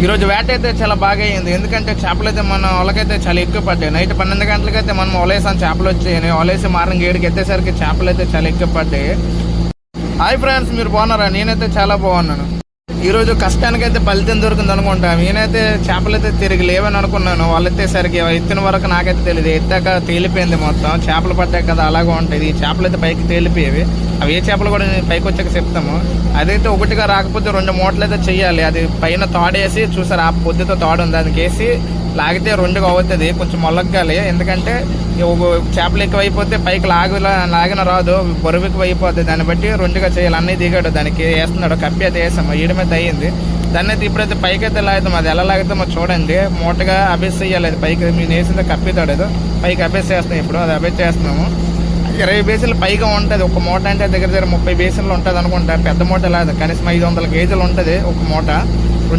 ఈరోజు వేట అయితే చాలా బాగా అయింది. ఎందుకంటే చేపలు అయితే మన వాళ్ళకైతే చాలా ఎక్కువ పడ్డాయి. నైట్ 12 గంటలకైతే మనం వలేసాం, చేపలు వచ్చాయని. వలేసి మార్నింగ్ 7కి ఎత్తేసరికి చేపలు అయితే చాలా ఎక్కువ పడ్డాయి. హాయ్ ఫ్రెండ్స్, మీరు బాగున్నారా? నేనైతే చాలా బాగున్నాను. ఈరోజు కష్టానికైతే ఫలితం దొరికింది అనుకుంటా. నేనైతే చేపలు అయితే తిరిగి లేవని అనుకున్నాను. వాళ్ళు ఎత్తేసరికి ఎత్తిన వరకు నాకైతే తెలియదు. ఎత్తాక తేలిపోయింది మొత్తం. చేపలు పడ్డాయి కదా, అలాగే ఉంటుంది. ఈ చేపలు అయితే పైకి తేలిపోయేవి. అవి ఏ చేపలు కూడా నేను పైకి వచ్చాక చెప్తాము. అదైతే ఒకటిగా రాకపోతే 2 మూటలు అయితే చెయ్యాలి. అది పైన తాడేసి చూసారు, ఆ పొద్దుతో తాడు ఉంది, దానికి వేసి లాగితే 2గా అవుతుంది. కొంచెం మొలగ్గాలి. ఎందుకంటే చేపలు ఎక్కువైపోతే పైకి లాగిన రాదు, బరువు ఎక్కువ అయిపోతుంది. దాన్ని బట్టి 2గా చేయాలి. అన్నీ దిగాడు, దానికి వేస్తున్నాడు. కప్పి అయితే వేసాము, ఈడమైతే అయ్యింది. దాన్ని అయితే ఇప్పుడైతే పైకి అయితే లాగుతాం. అది ఎలా లాగుతామో చూడండి. మూటగా అభ్యస్ చేయాలి. అది పైకి మేము వేసిందే కప్పితాడు, ఏదో పైకి అభ్యస్ చేస్తాం. ఇప్పుడు అది అభ్యస్ చేస్తున్నాము. 20 బేసిన్లు పైగా ఉంటుంది. ఒక మూట అంటే దగ్గర 30 బేసిన్లు ఉంటుంది అనుకుంటా. పెద్ద మూట లేదు, కనీసం 500 కేజీలు ఉంటుంది ఒక మూట.